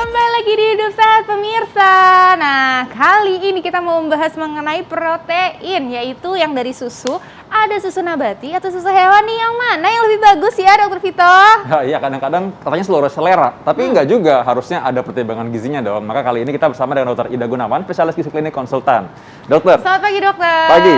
kembali lagi di Hidup Sehat pemirsa. Nah, kali ini kita mau membahas mengenai protein, yaitu yang dari susu. Ada susu nabati atau susu hewani, yang mana yang lebih bagus ya, Dokter Vito? Iya, kadang-kadang katanya seluruh selera, tapi enggak juga, harusnya ada pertimbangan gizinya dong. Maka kali ini kita bersama dengan Dokter Ida Gunawan, spesialis gizi klinik konsultan. Dokter. Selamat pagi, Dokter. Pagi.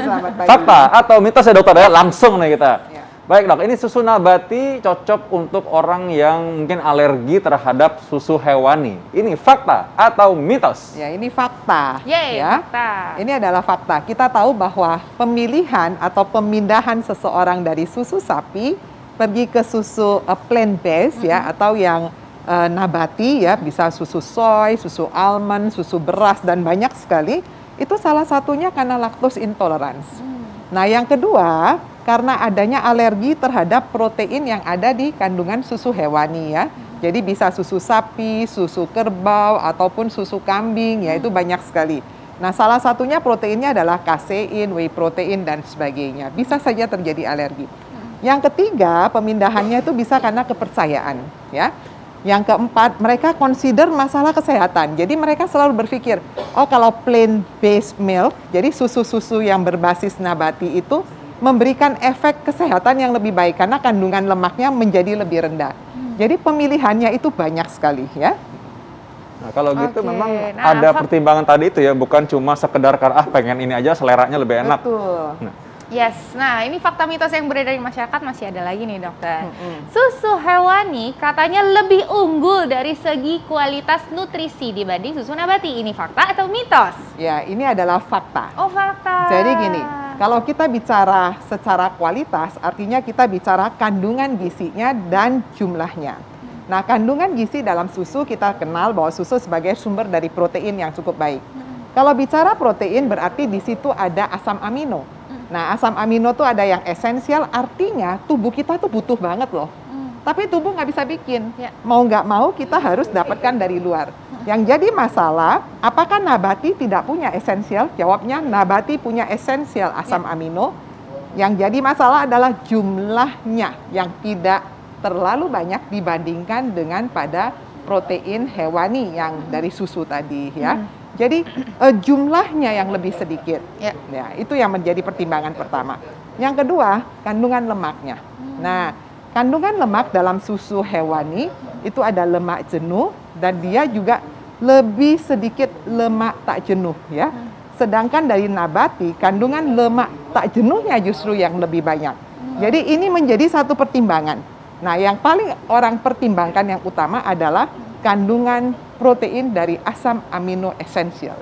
Selamat pagi. Fakta atau mitos ya, Dokter ya? Langsung nih kita. Ya. Baik, Dok, ini susu nabati cocok untuk orang yang mungkin alergi terhadap susu hewani. Ini fakta atau mitos? Ya, ini fakta. Yeay, ya. fakta. Ini adalah fakta. Kita tahu bahwa pemilihan atau pemindahan seseorang dari susu sapi pergi ke susu plant based ya, atau yang nabati ya, bisa susu soy, susu almond, susu beras dan banyak sekali. Itu salah satunya karena lactose intolerance. Nah, yang kedua, karena adanya alergi terhadap protein yang ada di kandungan susu hewani ya. Jadi bisa susu sapi, susu kerbau, ataupun susu kambing, ya itu banyak sekali. Nah, salah satunya proteinnya adalah kasein, whey protein, dan sebagainya. Bisa saja terjadi alergi. Yang ketiga, pemindahannya itu bisa karena kepercayaan ya. Yang keempat, mereka consider masalah kesehatan. Jadi mereka selalu berpikir, oh kalau plant-based milk, jadi susu-susu yang berbasis nabati itu memberikan efek kesehatan yang lebih baik karena kandungan lemaknya menjadi lebih rendah. Jadi pemilihannya itu banyak sekali ya. Nah, kalau gitu Oke. memang Nah, ada pertimbangan tadi itu ya, bukan cuma sekedar karena pengen ini aja seleranya lebih enak. Betul. Nah, Yes, nah ini fakta mitos yang beredar di masyarakat. Masih ada lagi nih, Dokter. Susu hewani katanya lebih unggul dari segi kualitas nutrisi dibanding susu nabati. Ini fakta atau mitos? Ya, ini adalah fakta. Oh, fakta. Jadi gini, kalau kita bicara secara kualitas, artinya kita bicara kandungan gizinya dan jumlahnya. Nah, kandungan gizi dalam susu kita kenal bahwa susu sebagai sumber dari protein yang cukup baik. Kalau bicara protein berarti di situ ada asam amino. Nah, asam amino tuh ada yang esensial, artinya tubuh kita tuh butuh banget loh. Tapi tubuh nggak bisa bikin. Ya. Mau nggak mau kita harus dapatkan dari luar. Yang jadi masalah, apakah nabati tidak punya esensial? Jawabnya nabati punya esensial asam amino. Yang jadi masalah adalah jumlahnya yang tidak terlalu banyak dibandingkan dengan pada protein hewani yang dari susu tadi ya. Jadi jumlahnya yang lebih sedikit. Ya. Ya, itu yang menjadi pertimbangan pertama. Yang kedua, kandungan lemaknya. Nah, kandungan lemak dalam susu hewani itu ada lemak jenuh dan dia juga lebih sedikit lemak tak jenuh ya. Sedangkan dari nabati kandungan lemak tak jenuhnya justru yang lebih banyak. Jadi ini menjadi satu pertimbangan. Nah, yang paling orang pertimbangkan yang utama adalah kandungan protein dari asam amino esensial.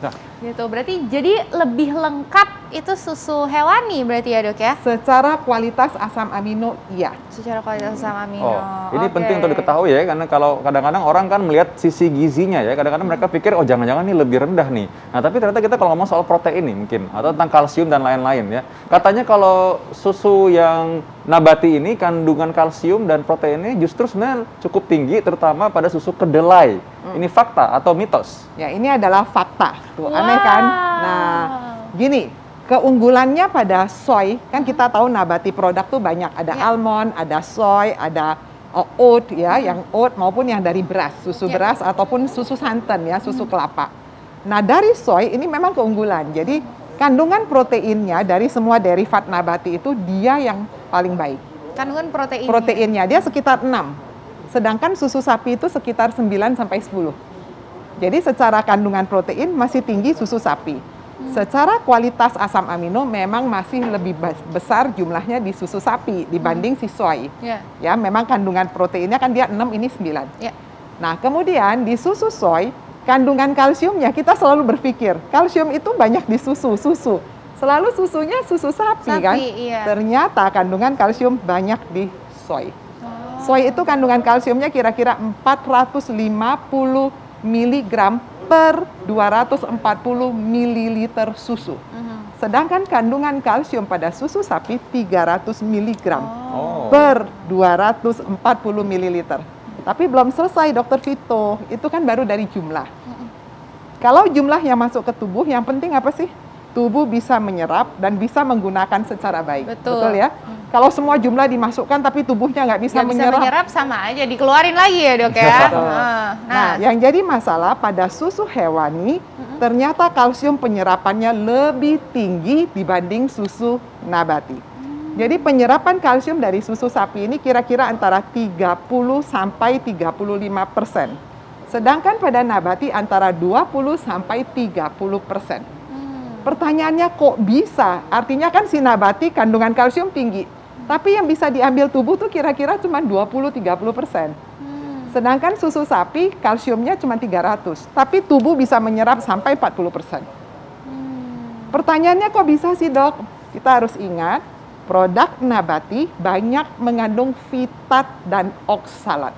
nah, Gitu, berarti jadi lebih lengkap itu susu hewani berarti ya, Dok ya? Secara kualitas asam amino, iya. Secara kualitas asam amino. ini Oke. penting untuk diketahui ya, karena kalau kadang-kadang orang kan melihat sisi gizinya ya, kadang-kadang mereka pikir, oh jangan-jangan ini lebih rendah nih. Nah, tapi ternyata kita kalau ngomong soal protein nih mungkin, atau tentang kalsium dan lain-lain ya. Katanya kalau susu yang nabati ini kandungan kalsium dan proteinnya justru sebenarnya cukup tinggi, terutama pada susu kedelai. Ini fakta atau mitos? Ya, ini adalah fakta. Tuh, Wow. aneh kan? Nah, gini, keunggulannya pada soy, kan kita tahu nabati produk tuh banyak. Ada Ya. almond, ada soy, ada oat ya, yang oat maupun yang dari beras, susu Ya. beras ataupun susu santan ya, susu kelapa. Nah, dari soy ini memang keunggulan. Jadi, kandungan proteinnya dari semua derivat nabati itu dia yang paling baik. Kandungan protein. Proteinnya dia sekitar 6. Sedangkan susu sapi itu sekitar 9 sampai 10. Jadi secara kandungan protein masih tinggi susu sapi. Secara kualitas asam amino memang masih lebih besar jumlahnya di susu sapi dibanding si soy. Ya. Ya, memang kandungan proteinnya kan dia 6, ini 9. Ya. Nah, kemudian di susu soy, kandungan kalsiumnya kita selalu berpikir, kalsium itu banyak di susu. Selalu susunya susu sapi kan? Iya. Ternyata kandungan kalsium banyak di soy. Soy itu kandungan kalsiumnya kira-kira 450 mg per 240 ml susu. Sedangkan kandungan kalsium pada susu sapi 300 mg per 240 ml. Tapi belum selesai, Dokter Vito. Itu kan baru dari jumlah. Kalau jumlah yang masuk ke tubuh, yang penting apa sih? tubuh bisa menyerap dan bisa menggunakan secara baik. Betul. Ya? Kalau semua jumlah dimasukkan tapi tubuhnya nggak bisa menyerap, sama aja dikeluarin lagi ya dok ya. Nah, yang jadi masalah pada susu hewani, ternyata kalsium penyerapannya lebih tinggi dibanding susu nabati. Jadi penyerapan kalsium dari susu sapi ini kira-kira antara 30 sampai 35%. Sedangkan pada nabati antara 20 sampai 30%. Pertanyaannya kok bisa? Artinya kan si nabati kandungan kalsium tinggi. Tapi yang bisa diambil tubuh tuh kira-kira cuma 20-30%. Sedangkan susu sapi kalsiumnya cuma 300. Tapi tubuh bisa menyerap sampai 40%. Pertanyaannya kok bisa sih dok? Kita harus ingat, produk nabati banyak mengandung fitat dan oksalat.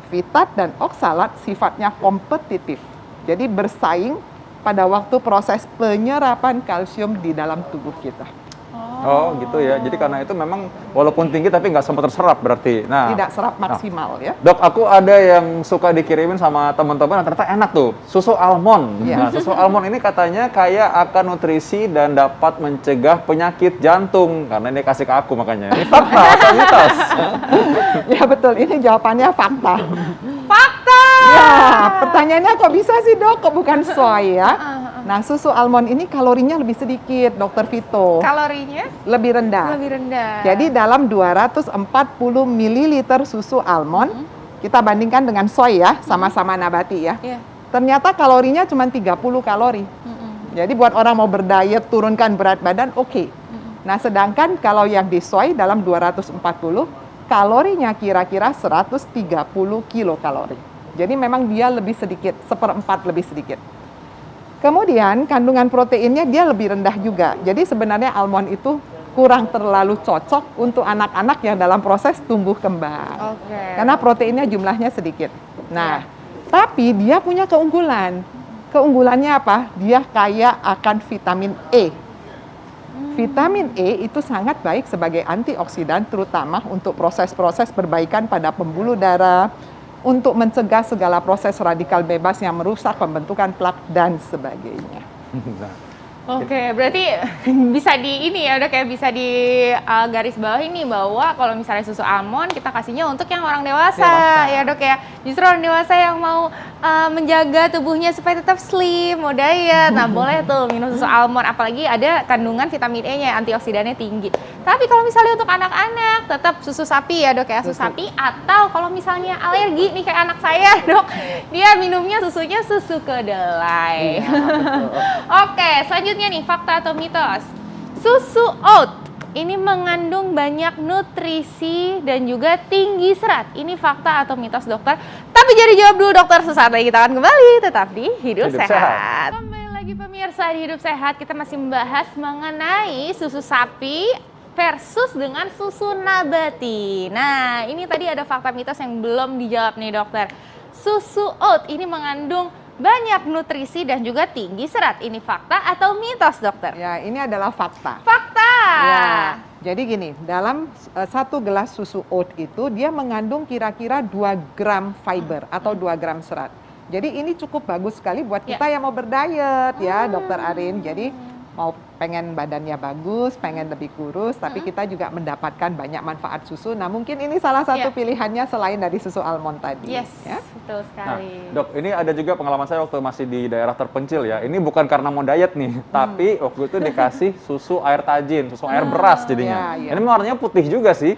Fitat dan oksalat sifatnya kompetitif. Jadi bersaing pada waktu proses penyerapan kalsium di dalam tubuh kita. Oh gitu ya, jadi karena itu memang walaupun tinggi tapi nggak sempat terserap berarti. Nah, tidak serap maksimal ya. Dok, aku ada yang suka dikirimin sama teman-teman, ternyata enak tuh, susu almond. Nah, susu almond ini katanya kaya akan nutrisi dan dapat mencegah penyakit jantung. Karena ini kasih ke aku makanya. Ini fakta atau mitos? Ya betul, ini jawabannya fakta. Fakta! Ya, pertanyaannya kok bisa sih dok, kok bukan soy ya? Nah, susu almond ini kalorinya lebih sedikit, Dokter Vito. Kalorinya? Lebih rendah. Lebih rendah. Jadi dalam 240 ml susu almond, kita bandingkan dengan soy ya, sama-sama nabati ya. Ternyata kalorinya cuma 30 kalori. Jadi buat orang mau berdiet, turunkan berat badan, oke. Nah, sedangkan kalau yang di soy dalam 240, kalorinya kira-kira 130 kilokalori. Jadi memang dia lebih sedikit, 1/4 lebih sedikit. Kemudian kandungan proteinnya dia lebih rendah juga. Jadi sebenarnya almond itu kurang terlalu cocok untuk anak-anak yang dalam proses tumbuh kembang. Karena proteinnya jumlahnya sedikit. Nah, tapi dia punya keunggulan. Keunggulannya apa? Dia kaya akan vitamin E. Vitamin E itu sangat baik sebagai antioksidan, terutama untuk proses-proses perbaikan pada pembuluh darah, untuk mencegah segala proses radikal bebas yang merusak pembentukan plak dan sebagainya. Oke, berarti bisa di ini ya, udah kayak bisa di garis bawah ini bahwa kalau misalnya susu almond kita kasihnya untuk yang orang dewasa. Ya dok ya. Justru orang dewasa yang mau menjaga tubuhnya supaya tetap slim, mau diet. Nah boleh tuh minum susu almond, apalagi ada kandungan vitamin E-nya, antioksidannya tinggi. Tapi kalau misalnya untuk anak-anak tetap susu sapi ya dok ya, susu sapi. Atau kalau misalnya alergi nih kayak anak saya dok, dia minumnya susunya susu kedelai. Oke, selanjutnya nih, fakta atau mitos? Susu oat ini mengandung banyak nutrisi dan juga tinggi serat. Ini fakta atau mitos dokter? Tapi jadi jawab dulu dokter, sesaat lagi kita akan kembali tetap di Hidup Sehat. Kembali lagi pemirsa di Hidup Sehat, kita masih membahas mengenai susu sapi versus dengan susu nabati. Nah, ini tadi ada fakta mitos yang belum dijawab nih dokter. Susu oat ini mengandung banyak nutrisi dan juga tinggi serat. Ini fakta atau mitos, dokter? Ya, ini adalah fakta. Fakta! Ya, jadi gini, dalam 1 gelas susu oat itu dia mengandung kira-kira 2 gram fiber atau 2 gram serat. Jadi ini cukup bagus sekali buat kita yang mau berdiet ya, dokter Arin. Jadi mau pengen badannya bagus, pengen lebih kurus, tapi kita juga mendapatkan banyak manfaat susu. Nah, mungkin ini salah satu pilihannya selain dari susu almond tadi. Yes, ya? betul sekali. Nah, dok, ini ada juga pengalaman saya waktu masih di daerah terpencil ya. Ini bukan karena mau diet nih, tapi waktu itu dikasih susu air tajin, susu air beras jadinya. Ini warnanya putih juga sih.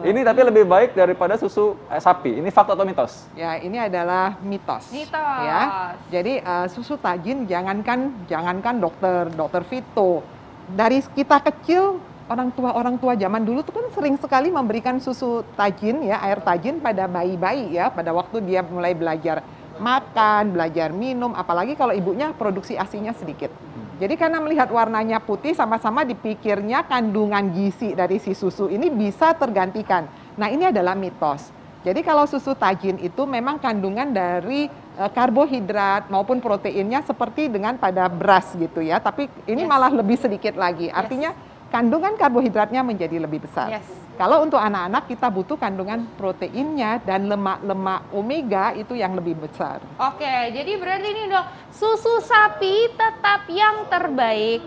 Ini tapi lebih baik daripada susu sapi. Ini fakta atau mitos? Ya, ini adalah mitos. Mitos. Ya. Jadi susu tajin jangankan dokter Vito, dari kita kecil orang tua zaman dulu tuh kan sering sekali memberikan susu tajin ya, air tajin pada bayi-bayi ya, pada waktu dia mulai belajar makan, belajar minum, apalagi kalau ibunya produksi ASI-nya sedikit. Jadi karena melihat warnanya putih, sama-sama dipikirnya kandungan gizi dari si susu ini bisa tergantikan. Nah, ini adalah mitos. Jadi kalau susu tajin itu memang kandungan dari karbohidrat maupun proteinnya seperti dengan pada beras gitu ya. Tapi ini malah lebih sedikit lagi. Artinya kandungan karbohidratnya menjadi lebih besar. Kalau untuk anak-anak kita butuh kandungan proteinnya dan lemak-lemak omega itu yang lebih besar. Oke, jadi berarti ini dok, susu sapi tetap yang terbaik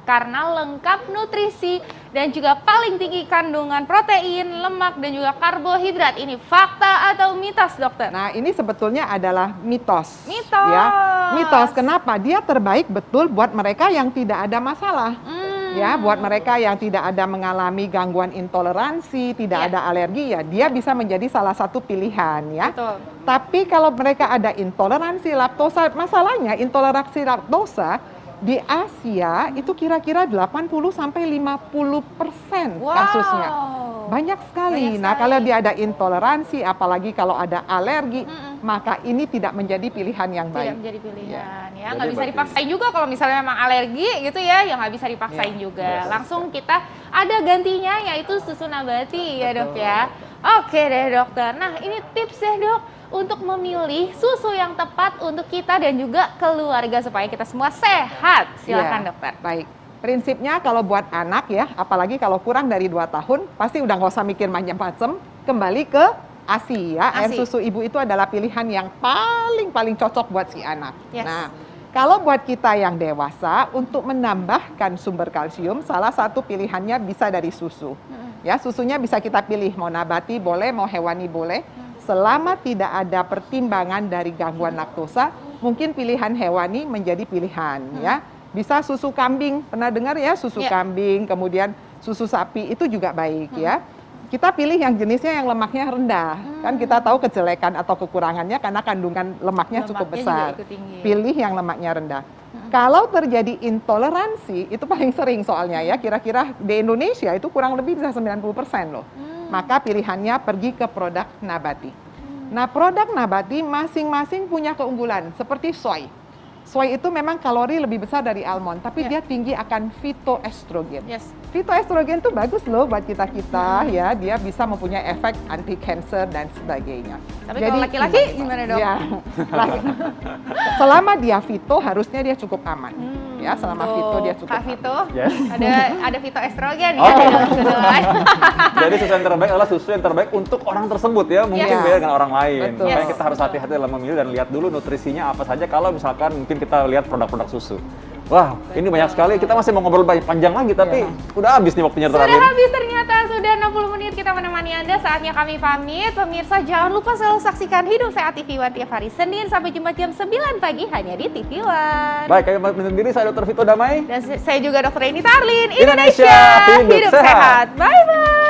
karena lengkap nutrisi dan juga paling tinggi kandungan protein, lemak dan juga karbohidrat. Ini fakta atau mitos, dokter? Nah, ini sebetulnya adalah mitos. Mitos. Ya, mitos. Kenapa? Dia terbaik betul buat mereka yang tidak ada masalah. Ya, buat mereka yang tidak ada mengalami gangguan intoleransi, tidak ada alergi, ya dia bisa menjadi salah satu pilihan ya. Betul. Tapi kalau mereka ada intoleransi laktosa, masalahnya intoleransi laktosa di Asia itu kira-kira 80 sampai 50% kasusnya. Banyak sekali. Nah, kalau dia ada intoleransi, apalagi kalau ada alergi, maka ini tidak menjadi pilihan yang baik. Tidak menjadi pilihan, ya. Jadi Nggak bisa berarti- dipaksain juga kalau misalnya memang alergi gitu ya, ya nggak bisa dipaksain juga. Langsung kita ada gantinya, yaitu susu nabati ya dok ya. Oke deh dokter. Nah ini tips deh dok untuk memilih susu yang tepat untuk kita dan juga keluarga supaya kita semua sehat. Silakan Ya, dokter. Baik. Prinsipnya kalau buat anak ya, apalagi kalau kurang dari 2 tahun, pasti udah nggak usah mikir macam-macam, kembali ke ASI ya. Air ASI. susu ibu itu adalah pilihan yang paling cocok buat si anak. Yes. Nah, kalau buat kita yang dewasa, untuk menambahkan sumber kalsium, salah satu pilihannya bisa dari susu. Ya, susunya bisa kita pilih, mau nabati boleh, mau hewani boleh. Selama tidak ada pertimbangan dari gangguan laktosa, mungkin pilihan hewani menjadi pilihan ya. Bisa susu kambing, pernah dengar ya susu kambing, kemudian susu sapi itu juga baik ya. Kita pilih yang jenisnya yang lemaknya rendah. Kan kita tahu kejelekan atau kekurangannya karena kandungan lemaknya cukup Lemaknya besar. juga ikut tinggi. Pilih yang lemaknya rendah. Kalau terjadi intoleransi, itu paling sering soalnya ya, kira-kira di Indonesia itu kurang lebih bisa 90% loh. Maka pilihannya pergi ke produk nabati. Nah, produk nabati masing-masing punya keunggulan, seperti soy. Soy itu memang kalori lebih besar dari almond, tapi dia tinggi akan phytoestrogen. Yes. Phytoestrogen itu bagus loh buat kita-kita ya, dia bisa mempunyai efek anti cancer dan sebagainya. Tapi kalau laki-laki gimana dok? Ya, selama dia fito harusnya dia cukup aman. Ya, selama fito dia cukup Kak aman. Vito, Yes. ada fitoestrogen ya. Oh. Dok. Jadi susu yang terbaik adalah susu yang terbaik untuk orang tersebut ya, mungkin Iya. beda dengan orang lain. Betul. Makanya Yes. kita harus hati-hati dalam memilih dan lihat dulu nutrisinya apa saja kalau misalkan mungkin kita lihat produk-produk susu. Wah, ini banyak sekali. Kita masih mau ngobrol banyak panjang lagi, tapi udah habis nih waktunya Sudah terakhir. habis ternyata, sudah 60 menit kita menemani Anda. Saatnya kami pamit. Pemirsa jangan lupa selalu saksikan Hidup Sehat TV One tiap hari Senin sampai Jumat jam 9 pagi hanya di TV One. Baik, kami pamit undur diri. Saya Dr. Vito Damai. Dan saya juga Dr. Eni Tarlin. Indonesia, hidup sehat. Bye-bye.